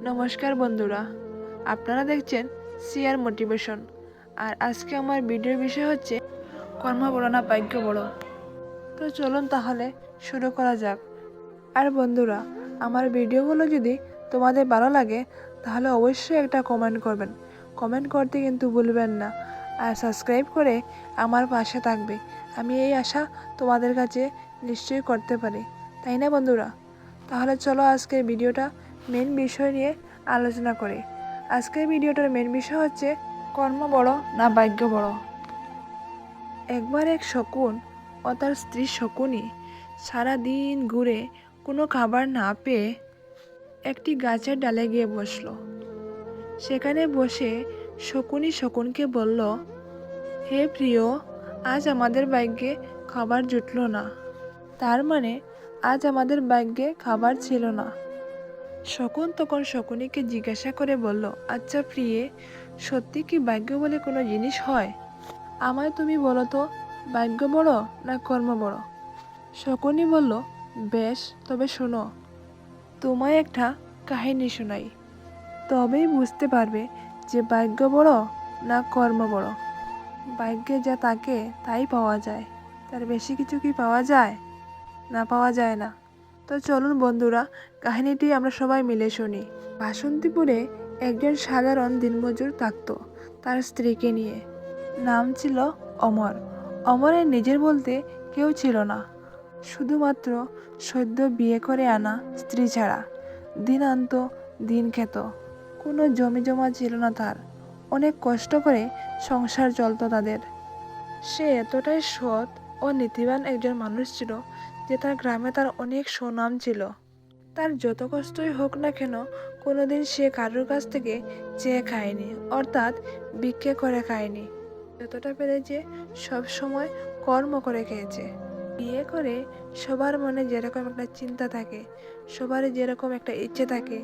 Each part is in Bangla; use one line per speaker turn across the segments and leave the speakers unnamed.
নমস্কার বন্ধুরা, আপনারা দেখছেন সিআর মোটিভেশন। আর আজকে আমার ভিডিওর বিষয় হচ্ছে কর্ম বড় না ভাগ্য বড়। তো চলুন তাহলে শুরু করা যাক। আর বন্ধুরা, আমার ভিডিওগুলো যদি তোমাদের ভালো লাগে তাহলে অবশ্যই একটা কমেন্ট করবেন। কমেন্ট করতে কিন্তু ভুলবেন না। আর সাবস্ক্রাইব করে আমার পাশে থাকবে। আমি এই আশা তোমাদের কাছে নিশ্চয়ই করতে পারি, তাই না বন্ধুরা? তাহলে চলো আজকের ভিডিওটা মেন বিষয় নিয়ে আলোচনা করি। আজকের ভিডিওটার মেন বিষয় হচ্ছে কর্ম বড় না ভাগ্য বড়। একবার এক শকুন ও তার স্ত্রী শকুনি সারাদিন ঘুরে কোনো খাবার না পেয়ে একটি গাছের ডালে গিয়ে বসল। সেখানে বসে শকুনি শকুনকে বলল, হে প্রিয়, আজ আমাদের ভাগ্যে খাবার জুটল না। তার মানে আজ আমাদের ভাগ্যে খাবার ছিল না। শকুন তখন শকুনিকে জিজ্ঞাসা করে বলল, আচ্ছা প্রিয়ে, সত্যি কি ভাগ্য বলে কোনো জিনিস হয়? আমায় তুমি বলো তো, ভাগ্য বড় না কর্ম বড়? শকুনি বলল, বেশ, তবে শোনো, তোমায় একটা কাহিনী শোনাই, তবেই বুঝতে পারবে যে ভাগ্য বড় না কর্ম বড়। ভাগ্যে যা থাকে তাই পাওয়া যায়, তার বেশি কিছু কি পাওয়া যায়? না, পাওয়া যায় না। তো চলুন বন্ধুরা, কাহিনীটি আমরা সবাই মিলে শুনি। বাসন্তীপুরে একজন সাধারণ দিনমজুর থাকত তার স্ত্রীকে নিয়ে। নাম ছিল অমর। অমরের নিজের বলতে কেউ ছিল না, শুধুমাত্র সদ্য বিয়ে করে আনা স্ত্রী ছাড়া। দিন আনত দিন খেত, কোনো জমি জমা ছিল না তার। অনেক কষ্ট করে সংসার চলতো তাদের। সে এতটাই সৎ ও নীতিবান একজন মানুষ ছিল যে তার গ্রামে তার অনেক সুনাম ছিল। তার যত কষ্টই হোক না কেন, কোনোদিন সে কারোর কাছ থেকে চেয়ে খায়নি, অর্থাৎ ভিক্ষে করে খায়নি। যতটা পেরেছে সব সময় কর্ম করে খেয়েছে। বিয়ে করে সবার মনে যেরকম একটা চিন্তা থাকে, সবারই যেরকম একটা ইচ্ছে থাকে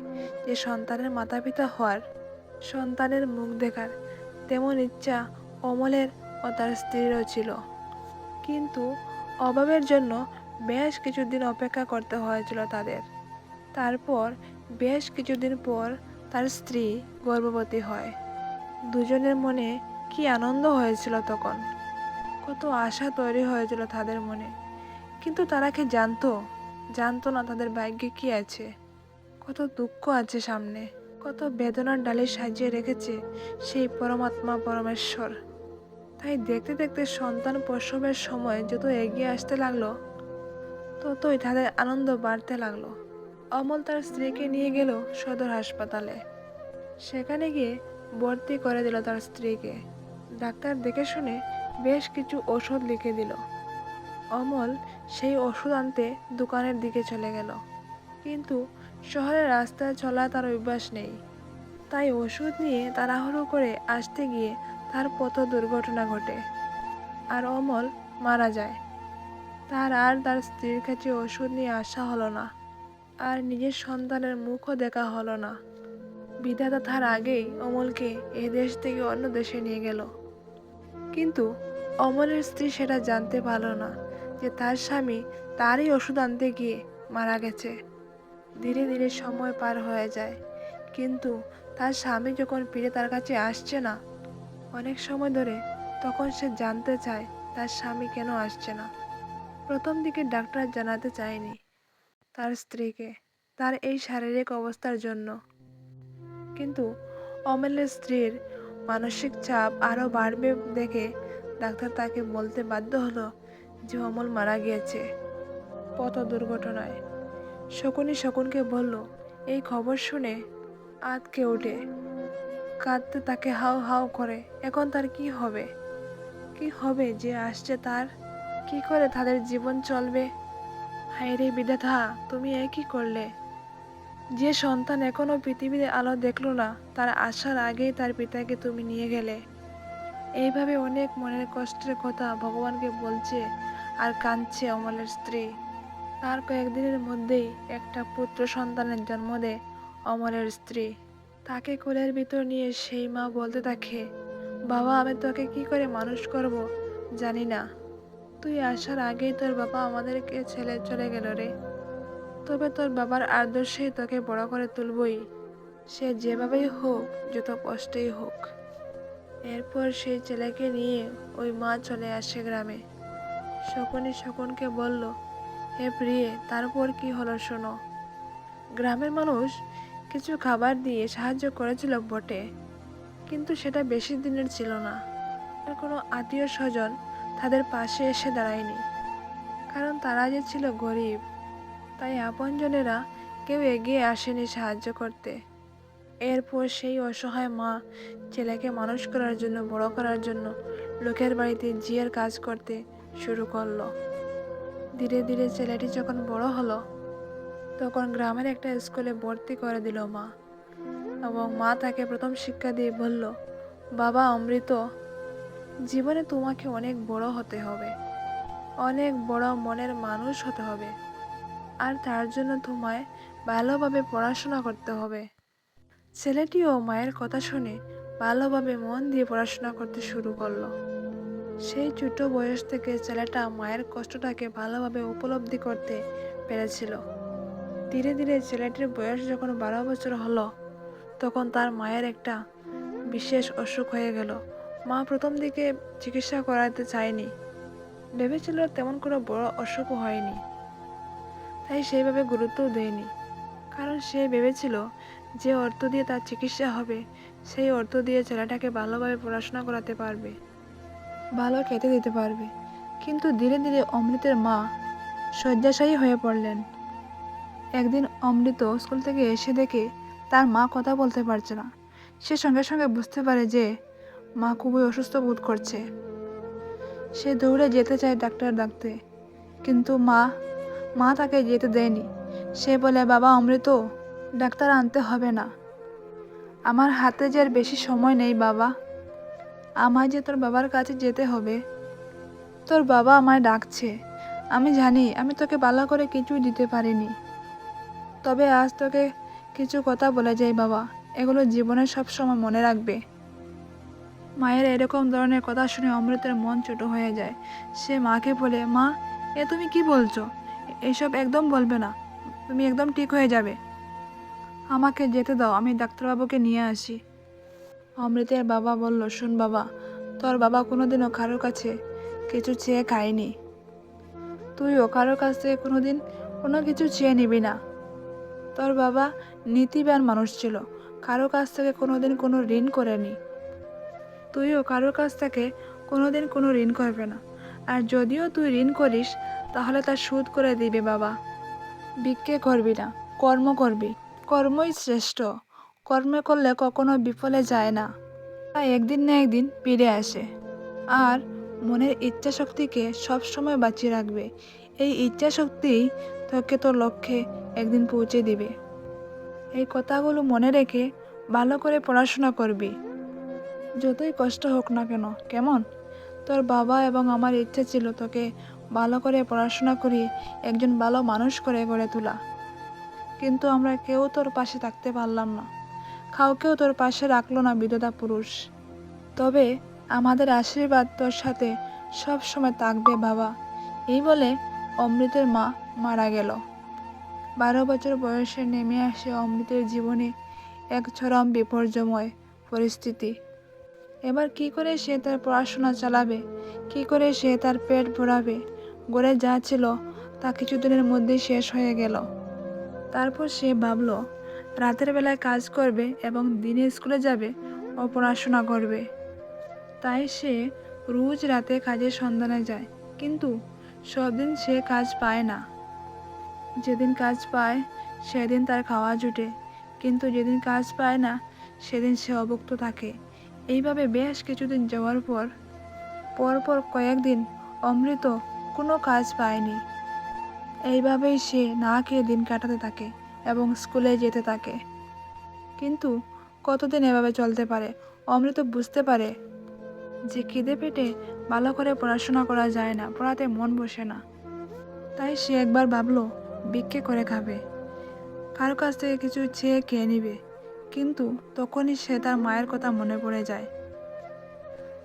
যে সন্তানের মাতা পিতা হওয়ার, সন্তানের মুখ দেখার, তেমন ইচ্ছা অমলের ও তার স্ত্রীরও ছিল। কিন্তু অভাবের জন্য বেশ কিছুদিন অপেক্ষা করতে হয়েছিল তাদের। তারপর বেশ কিছুদিন পর তার স্ত্রী গর্ভবতী হয়। দুজনের মনে কি আনন্দ হয়েছিল তখন! কত আশা তৈরি হয়েছিল তাদের মনে। কিন্তু তারা কি জানতো না তাদের ভাগ্যে কি আছে, কত দুঃখ আছে সামনে, কত বেদনার ডালি সাজিয়ে রেখেছে সেই পরমাত্মা পরমেশ্বর। তাই দেখতে দেখতে সন্তান প্রসবের সময় যত এগিয়ে আসতে লাগলো, ততই তাদের আনন্দ বাড়তে লাগলো। অমল তার স্ত্রীকে নিয়ে গেল সদর হাসপাতালে। সেখানে গিয়ে ভর্তি করে দিল তার স্ত্রীকে। ডাক্তার দেখে শুনে বেশ কিছু ওষুধ লিখে দিল। অমল সেই ওষুধ আনতে দোকানের দিকে চলে গেল। কিন্তু শহরের রাস্তায় চলা তার অভ্যাস নেই, তাই ওষুধ নিয়ে তাড়াহুড়ো করে আসতে গিয়ে তার পথ দুর্ঘটনা ঘটে, আর অমল মারা যায়। তার স্ত্রীর কাছে ওষুধ নিয়ে আসা হলো না, আর নিজের সন্তানের মুখও দেখা হলো না। বিধাতা তার আগেই অমলকে এ দেশ থেকে অন্য দেশে নিয়ে গেল। কিন্তু অমলের স্ত্রী সেটা জানতে পারল না যে তার স্বামী তারই ওষুধ আনতে গিয়ে মারা গেছে। ধীরে ধীরে সময় পার হয়ে যায়, কিন্তু তার স্বামী যখন ফিরে তার কাছে আসছে না অনেক সময় ধরে, তখন সে জানতে চায় তার স্বামী কেন আসছে না। প্রথম দিকে ডাক্তার জানাতে চায়নি তার স্ত্রীকে তার এই শারীরিক অবস্থার জন্য। কিন্তু অমলের স্ত্রীর মানসিক চাপ আরো বাড়বে দেখে ডাক্তার তাকে বলতে বাধ্য হলো যে অমল মারা গিয়েছে পথ দুর্ঘটনায়। শকুনি শকুনকে বলল, এই খবর শুনে আঁতকে ওঠে, কাঁদতে তাকে হাউ হাউ করে। এখন তার কি হবে? কি হবে যে আসছে তার? কি করে তাদের জীবন চলবে? হায় রে বিধাতা, তুমি এ কি করলে? যে সন্তান এখনো পৃথিবীর আলো দেখলো না, তার আসার আগেই তার পিতাকে তুমি নিয়ে গেলে। এইভাবে অনেক মনের কষ্টের কথা ভগবানকে বলছে আর কাঁদছে অমলের স্ত্রী। তার কয়েকদিনের মধ্যেই একটা পুত্র সন্তানের জন্ম দেয় অমলের স্ত্রী। তাকে কোলের ভিতর নিয়ে সেই মা বলতে থাকে, বাবা, আমি তোকে কি করে মানুষ করব জানি না। তুই আসার আগেই তোর বাবা আমাদেরকে চলে গেল রে। তবে তোর বাবার আদর্শেই তোকে বড় করে তুলবই। সে যেভাবেই হোক, যত কষ্টেই হোক। এরপর সেই ছেলেকে নিয়ে ওই মা চলে আসে গ্রামে। শকুনি শকুনকে বলল, হে প্রিয়ে, তারপর কি হলো শোনো। গ্রামের মানুষ কিছু খাবার দিয়ে সাহায্য করেছিল বটে, কিন্তু সেটা বেশি দিনের ছিল না। আর কোনো আত্মীয় স্বজন তাদের পাশে এসে দাঁড়ায়নি, কারণ তারা যে ছিল গরিব। তাই আপনজনেরা কেউ এগিয়ে আসেনি সাহায্য করতে। এরপর সেই অসহায় মা ছেলেকে মানুষ করার জন্য, বড় করার জন্য লোকের বাড়িতে জিয়ের কাজ করতে শুরু করলো। ধীরে ধীরে ছেলেটি যখন বড় হলো, তখন গ্রামের একটা স্কুলে ভর্তি করে দিল মা। এবং মা তাকে প্রথম শিক্ষা দিয়ে বলল, বাবা অমৃত, জীবনে তোমাকে অনেক বড় হতে হবে, অনেক বড় মনের মানুষ হতে হবে, আর তার জন্য তোমায় ভালোভাবে পড়াশোনা করতে হবে। ছেলেটিও মায়ের কথা শুনে ভালোভাবে মন দিয়ে পড়াশোনা করতে শুরু করলো। সেই ছোট বয়স থেকে ছেলেটা মায়ের কষ্টটাকে ভালোভাবে উপলব্ধি করতে পেরেছিল। ধীরে ধীরে ছেলেটির বয়স যখন 12 বছর হলো, তখন তার মায়ের একটা বিশেষ অসুখ হয়ে গেল। মা প্রথম দিকে চিকিৎসা করাতে চায়নি, ভেবেছিল তেমন কোনো বড় অসুখও হয়নি, তাই সেইভাবে গুরুত্বও দেয়নি। কারণ সে ভেবেছিল যে অর্থ দিয়ে তার চিকিৎসা হবে, সেই অর্থ দিয়ে ছেলেটাকে ভালোভাবে পড়াশোনা করাতে পারবে, ভালো খেতে দিতে পারবে। কিন্তু ধীরে ধীরে অমৃতের মা শয্যাশায়ী হয়ে পড়লেন। একদিন অমৃত স্কুল থেকে এসে দেখে তার মা কথা বলতে পারছে না। সে সঙ্গে সঙ্গে বুঝতে পারে যে মা খুবই অসুস্থ বোধ করছে। সে দৌড়ে যেতে চায় ডাক্তার ডাকতে, কিন্তু মা তাকে যেতে দেয়নি। সে বলে, বাবা অমৃত, ডাক্তার আনতে হবে না, আমার হাতে যে আর বেশি সময় নেই বাবা। আমায় যে তোর বাবার কাছে যেতে হবে, তোর বাবা আমায় ডাকছে। আমি জানি আমি তোকে ভালো করে কিছুই দিতে পারিনি, তবে আজ তোকে কিছু কথা বলে যাই বাবা, এগুলো জীবনে সব সময় মনে রাখবে। মায়ের এরকম ধরনের কথা শুনে অমৃতের মন ছোট হয়ে যায়। সে মাকে বলে, মা, এ তুমি কি বলছো? এসব একদম বলবে না, তুমি একদম ঠিক হয়ে যাবে। আমাকে যেতে দাও, আমি ডাক্তারবাবুকে নিয়ে আসি। অমৃতের বাবা বলল, শোন বাবা, তোর বাবা কোনোদিনও কারোর কাছে কিছু চেয়ে খায়নি, তুইও কারোর কাছ থেকে কোনোদিন কোনো কিছু চেয়ে নিবি না। তোর বাবা নীতিবান মানুষ ছিল, কারো কাছ থেকে কোনোদিন কোনো ঋণ করেনি। তুইও কারোর কাছ থেকে কোনোদিন কোনো ঋণ করবে না, আর যদিও তুই ঋণ করিস তাহলে তার সুদ করে দিবি বাবা। ভিক্ষে করবি না, কর্ম করবি, কর্মই শ্রেষ্ঠ। কর্ম করলে কখনো বিফলে যায় না, তা একদিন না একদিন ফিরে আসে। আর মনের ইচ্ছা শক্তিকে সবসময় বাঁচিয়ে রাখবে। এই ইচ্ছা শক্তি তোকে তোর লক্ষ্যে একদিন পৌঁছে দিবে। এই কথাগুলো মনে রেখে ভালো করে পড়াশোনা করবি, যতই কষ্ট হোক না কেন, কেমন? তোর বাবা এবং আমার ইচ্ছে ছিল তোকে ভালো করে পড়াশোনা করিয়ে একজন ভালো মানুষ করে গড়ে তোলা, কিন্তু আমরা কেউ তোর পাশে থাকতে পারলাম না, কাউকেও তোর পাশে রাখলো না বিধাতা পুরুষ। তবে আমাদের আশীর্বাদ তোর সাথে সব সময় থাকবে বাবা। এই বলে অমৃতের মা মারা গেল। 12 বছর বয়সে নেমে আসে অমৃতের জীবনে এক চরম বিপর্যময় পরিস্থিতি। এবার কি করে সে তার পড়াশোনা চালাবে, কি করে সে তার পেট ভরাবে? ঘরে যা ছিল তা কিছুদিনের মধ্যেই শেষ হয়ে গেল। তারপর সে ভাবল রাতের বেলায় কাজ করবে এবং দিনে স্কুলে যাবে ও পড়াশোনা করবে। তাই সে রোজ রাতে কাজের সন্ধানে যায়, কিন্তু সব দিন সে কাজ পায় না। যেদিন কাজ পায় সেদিন তার খাওয়া জুটে, কিন্তু যেদিন কাজ পায় না সেদিন সে অভুক্ত থাকে। এইভাবে বেশ কিছুদিন যাওয়ার পর কয়েকদিন অমৃত কোনো কাজ পায়নি। এইভাবেই সে না খেয়ে দিন কাটাতে থাকে এবং স্কুলে যেতে থাকে। কিন্তু কতদিন এভাবে চলতে পারে? অমৃত বুঝতে পারে যে খিদে পেটে ভালো করে পড়াশোনা করা যায় না, পড়াতে মন বসে না। তাই সে একবার ভাবলো ভিক্ষে করে খাবে, কারো কাছ থেকে কিছু চেয়ে খেয়ে নিবে। কিন্তু তখনই সে তার মায়ের কথা মনে পড়ে যায়,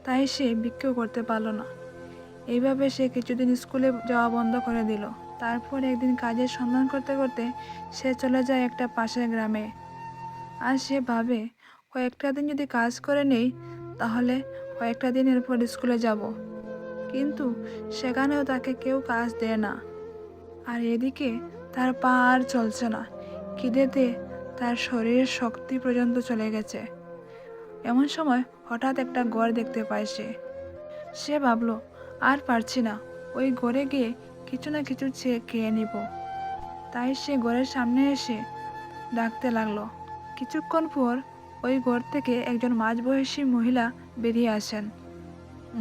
তাই সে ভিক্ষেও করতে পারল না। এইভাবে সে কিছুদিন স্কুলে যাওয়া বন্ধ করে দিল। তারপর একদিন কাজের সন্ধান করতে করতে সে চলে যায় একটা পাশের গ্রামে। আর সে ভাবে কয়েকটা দিন যদি কাজ করে নেই তাহলে কয়েকটা দিনের পর স্কুলে যাব। কিন্তু সেখানেও তাকে কেউ কাজ দেয় না। আর এদিকে তার পা আর চলছে না, খিদেতে তার শরীরের শক্তি পর্যন্ত চলে গেছে। এমন সময় হঠাৎ একটা ঘর দেখতে পায় সে। সে ভাবলো আর পারছি না, ওই ঘরে গিয়ে কিছু না কিছু খেয়ে নিব। তাই সে ঘরের সামনে এসে ডাকতে লাগলো। কিছুক্ষণ পর ওই ঘর থেকে একজন মাঝবয়সী মহিলা বেরিয়ে আসেন।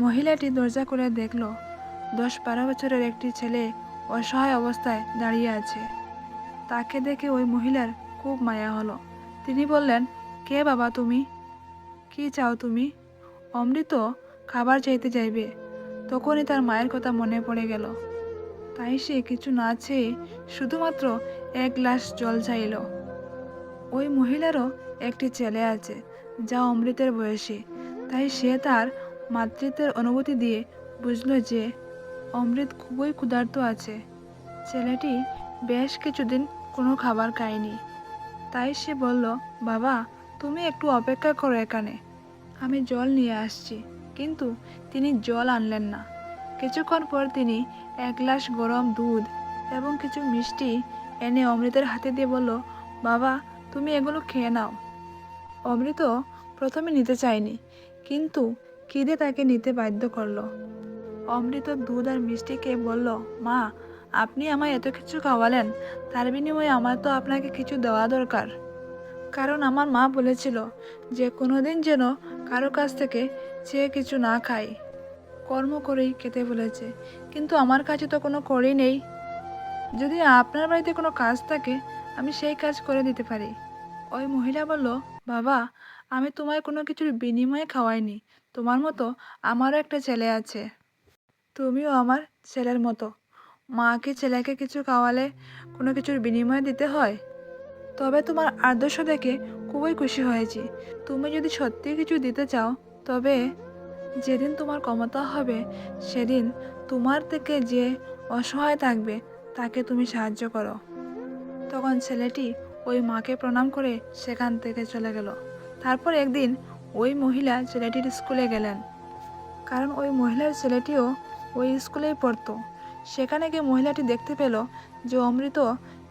মহিলাটি দরজা খুলে দেখলো 10-12 বছরের একটি ছেলে অসহায় অবস্থায় দাঁড়িয়ে আছে। তাকে দেখে ওই মহিলার খুব মায়া হলো। তিনি বললেন, কে বাবা তুমি? কি চাও তুমি? অমৃত খাবার চাইতে যাইবে। তখনই তার মায়ের কথা মনে পড়ে গেল। তাই সে কিছু না চেয়ে শুধুমাত্র এক গ্লাস জল চাইল। ওই মহিলারও একটি ছেলে আছে যা অমৃতের বয়সী। তাই সে তার মাতৃত্বের অনুভূতি দিয়ে বুঝলো যে অমৃত খুবই ক্ষুধার্ত আছে। ছেলেটি বেশ কিছুদিন কোনো খাবার খায়নি। তাই সে বলল, বাবা তুমি একটু অপেক্ষা করো এখানে, আমি জল নিয়ে আসছি। কিন্তু তিনি জল আনলেন না। কিছুক্ষণ পর তিনি এক গ্লাস গরম দুধ এবং কিছু মিষ্টি এনে অমৃতের হাতে দিয়ে বলল, বাবা তুমি এগুলো খেয়ে নাও। অমৃত প্রথমে নিতে চায়নি, কিন্তু খিদে তাকে নিতে বাধ্য করলো। অমৃত দুধ আর মিষ্টি খেয়ে বলল, মা আপনি আমায় এত কিছু খাওয়ালেন, তার বিনিময়ে আমার তো আপনাকে কিছু দেওয়া দরকার। কারণ আমার মা বলেছিল যে কোনোদিন যেন কারো কাছ থেকে চেয়ে কিছু না খাই, কর্ম করেই খেতে বলেছে। কিন্তু আমার কাছে তো কোনো কড়ি নেই। যদি আপনার বাড়িতে কোনো কাজ থাকে আমি সেই কাজ করে দিতে পারি। ওই মহিলা বলল, বাবা আমি তোমায় কোনো কিছুর বিনিময়ে খাওয়াইনি। তোমার মতো আমারও একটা ছেলে আছে, তুমিও আমার ছেলের মতো। মাকে ছেলেকে কিছু খাওয়ালে কোনো কিছুর বিনিময়ে দিতে হয়? তবে তোমার আদর্শ দেখে খুবই খুশি হয়েছি। তুমি যদি সত্যি কিছু দিতে চাও তবে যেদিন তোমার ক্ষমতা হবে সেদিন তোমার থেকে যে অসহায় থাকবে তাকে তুমি সাহায্য করো। তখন ছেলেটি ওই মাকে প্রণাম করে সেখান থেকে চলে গেল। তারপর একদিন ওই মহিলা ছেলেটির স্কুলে গেলেন, কারণ ওই মহিলার ছেলেটিও ওই স্কুলেই পড়তো। সেখানে গিয়ে মহিলাটি দেখতে পেল যে অমৃত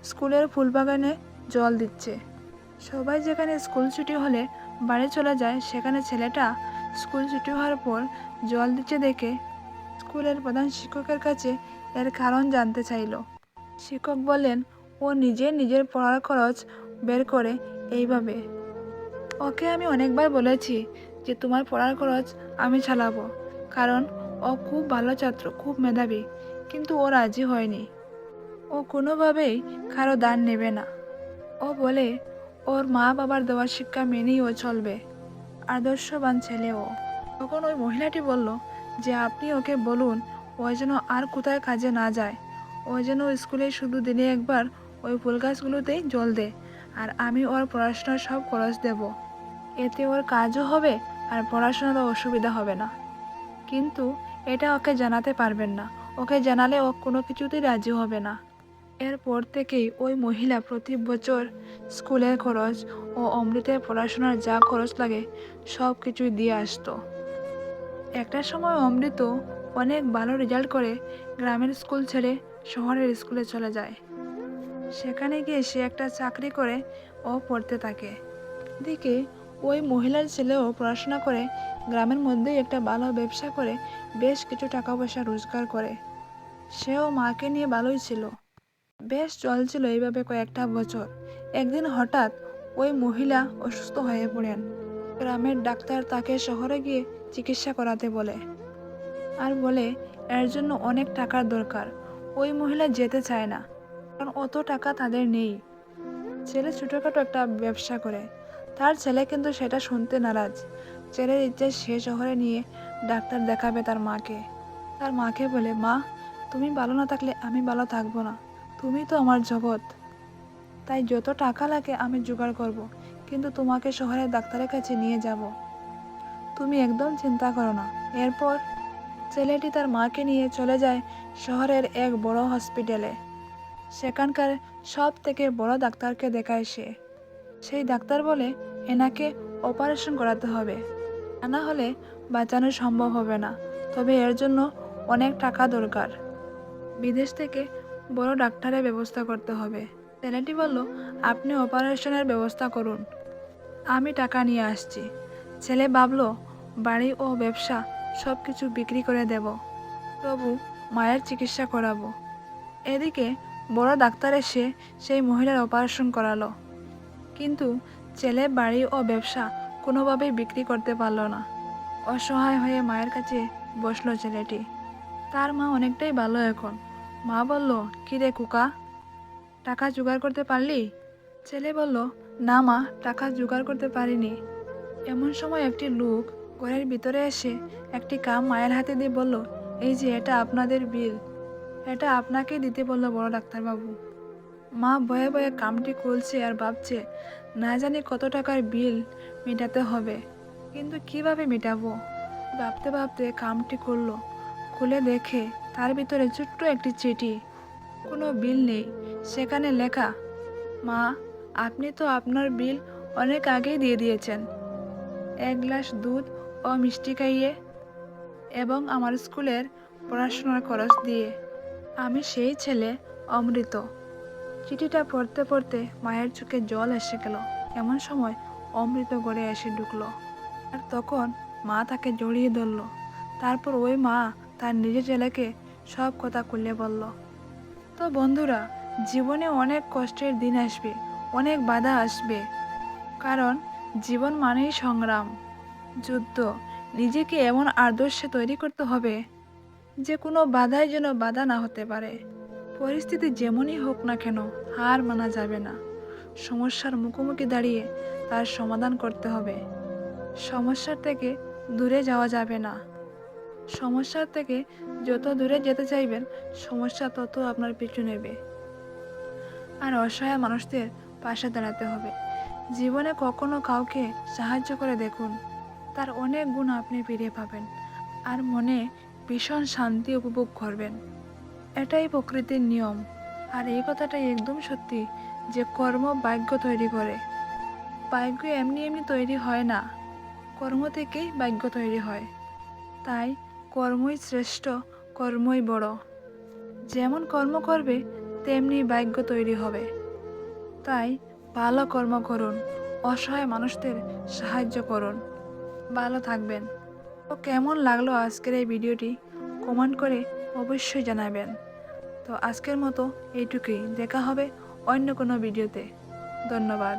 স্কুলের ফুলবাগানে জল দিচ্ছে। সবাই যেখানে স্কুল ছুটি হলে বাড়ি চলে যায়, সেখানে ছেলেটা স্কুল ছুটি হওয়ার পর জল দিচ্ছে দেখে স্কুলের প্রধান শিক্ষকের কাছে এর কারণ জানতে চাইল। শিক্ষক বললেন, ও নিজের পড়ার খরচ বের করে এইভাবে। ওকে আমি অনেকবার বলেছি যে তোমার পড়ার খরচ আমি চালাবো, কারণ ও খুব ভালো ছাত্র, খুব মেধাবী, কিন্তু ও রাজি হয়নি। ও কোনোভাবেই কারো দান নেবে না। ও বলে ওর মা বাবার দেওয়ার শিক্ষা মেনেই ও চলবে। আদর্শবান ছেলে ও। তখন ওই মহিলাটি বলল যে আপনি ওকে বলুন ও যেন আর কোথায় কাজে না যায়। ও যেন স্কুলে শুধু দিনে একবার ওই ফুল গাছগুলোতেই জল দেয়, আর আমি ওর পড়াশোনার সব খরচ দেব। এতে ওর কাজও হবে আর পড়াশোনারও অসুবিধা হবে না। কিন্তু এটা ওকে জানাতে পারবেন না। ওকে জানালে ও কোনো কিছুতেই রাজি হবে না। এরপর থেকেই ওই মহিলা প্রতি বছর স্কুলের খরচ ও অমৃতের পড়াশোনার যা খরচ লাগে সব কিছুই দিয়ে আসতো। একটা সময় অমৃত অনেক ভালো রেজাল্ট করে গ্রামের স্কুল ছেড়ে শহরের স্কুলে চলে যায়। সেখানে গিয়ে সে একটা চাকরি করে ও পড়তে থাকে। এদিকে ওই মহিলার ছেলেও পড়াশোনা করে গ্রামের মধ্যেই একটা ভালো ব্যবসা করে বেশ কিছু টাকা পয়সা রোজগার করে। সেও মাকে নিয়ে ভালোই ছিল। বেশ চলছিল এইভাবে কয়েকটা বছর। একদিন হঠাৎ ওই মহিলা অসুস্থ হয়ে পড়েন। গ্রামের ডাক্তার তাকে শহরে গিয়ে চিকিৎসা করাতে বলে, আর বলে এর জন্য অনেক টাকার দরকার। ওই মহিলা যেতে চায় না, কারণ অত টাকা তাদের নেই। ছেলে ছোটোখাটো একটা ব্যবসা করে, তার ছেলে কিন্তু সেটা শুনতে নারাজ। ছেলের ইচ্ছে সে শহরে নিয়ে ডাক্তার দেখাবে তার মাকে। তার মাকে বলে, মা তুমি ভালো না থাকলে আমি ভালো থাকবো না, তুমি তো আমার জগৎ। তাই যত টাকা লাগে আমি জোগাড় করব, কিন্তু তোমাকে শহরের ডাক্তারের কাছে নিয়ে যাব, তুমি একদম চিন্তা করো না। এরপর ছেলেটি তার মাকে নিয়ে চলে যায় শহরের এক বড় হসপিটালে। সেখানকার সব থেকে বড় ডাক্তারকে দেখায় সে। সেই ডাক্তার বলে এনাকে অপারেশন করাতে হবে, তা না হলে বাঁচানো সম্ভব হবে না। তবে এর জন্য অনেক টাকা দরকার, বিদেশ থেকে বড় ডাক্তারের ব্যবস্থা করতে হবে। ছেলেটি বলল, আপনি অপারেশনের ব্যবস্থা করুন, আমি টাকা নিয়ে আসছি। ছেলে ভাবলো বাড়ি ও ব্যবসা সব কিছু বিক্রি করে দেব, তবু মায়ের চিকিৎসা করাবো। এদিকে বড় ডাক্তার এসে সেই মহিলার অপারেশন করালো, কিন্তু ছেলে বাড়ি ও ব্যবসা কোনোভাবেই বিক্রি করতে পারলো না। অসহায় হয়ে মায়ের কাছে বসলো ছেলেটি। তার মা অনেকটাই ভালো এখন। মা বলল, কিরে কুকা, টাকা জোগাড় করতে পারলি? ছেলে বলল, না মা, টাকা জোগাড় করতে পারিনি। এমন সময় একটি লোক ঘরের ভিতরে এসে একটি কাম মায়ের হাতে দিয়ে বলল, এই যে এটা আপনাদের বিল, এটা আপনাকে দিতে বলল বড় ডাক্তারবাবু। মা ভয়ে ভয়ে কামটি খুলছে আর ভাবছে, না জানি কত টাকার বিল মেটাতে হবে, কিন্তু কিভাবে মেটাবো। ভাবতে ভাবতে কামটি খুললো, খুলে দেখে তার ভিতরে ছোট্ট একটি চিঠি, কোনো বিল নেই। সেখানে লেখা, মা, আপনি তো আপনার বিল অনেক আগেই দিয়ে দিয়েছেন, 1 গ্লাস দুধ ও মিষ্টি খাইয়ে এবং আমার স্কুলের পড়াশোনার খরচ দিয়ে। আমি সেই ছেলে অমৃত। চিঠিটা পড়তে পড়তে মায়ের চোখে জল এসে গেল। এমন সময় অমৃত ঘরে এসে ঢুকলো, আর তখন মা তাকে জড়িয়ে ধরল। তারপর ওই মা তার নিজের ছেলেকে সব কথা খুলে বলল। তো বন্ধুরা, জীবনে অনেক কষ্টের দিন আসবে, অনেক বাধা আসবে, কারণ জীবন মানেই সংগ্রাম, যুদ্ধ। নিজেকে এমন আদর্শে তৈরি করতে হবে যে কোনো বাধাই যেন বাধা না হতে পারে। পরিস্থিতি যেমনই হোক না কেন, হার মানা যাবে না। সমস্যার মুখোমুখি দাঁড়িয়ে তার সমাধান করতে হবে। সমস্যার থেকে দূরে যাওয়া যাবে না। সমস্যার থেকে যত দূরে যেতে চাইবেন, সমস্যা তত আপনার পিছু নেবে। আর অসহায় মানুষদের পাশে দাঁড়াতে হবে। জীবনে কখনো কাউকে সাহায্য করে দেখুন, তার অনেক গুণ আপনি ফিরে পাবেন, আর মনে ভীষণ শান্তি উপভোগ করবেন। এটাই প্রকৃতির নিয়ম। আর এই কথাটাই একদম সত্যি যে কর্ম ভাগ্য তৈরি করে। ভাগ্য এমনি এমনি তৈরি হয় না, কর্ম থেকেই ভাগ্য তৈরি হয়। তাই কর্মই শ্রেষ্ঠ, কর্মই বড়। যেমন কর্ম করবে তেমনি ভাগ্য তৈরি হবে। তাই ভালো কর্ম করুন, অসহায় মানুষদের সাহায্য করুন। ভালো থাকবেন। তো কেমন লাগলো আজকের এই ভিডিওটি কমেন্ট করে অবশ্যই জানাবেন। তো আজকের মতো এইটুকুই, দেখা হবে অন্য কোনো ভিডিওতে। ধন্যবাদ।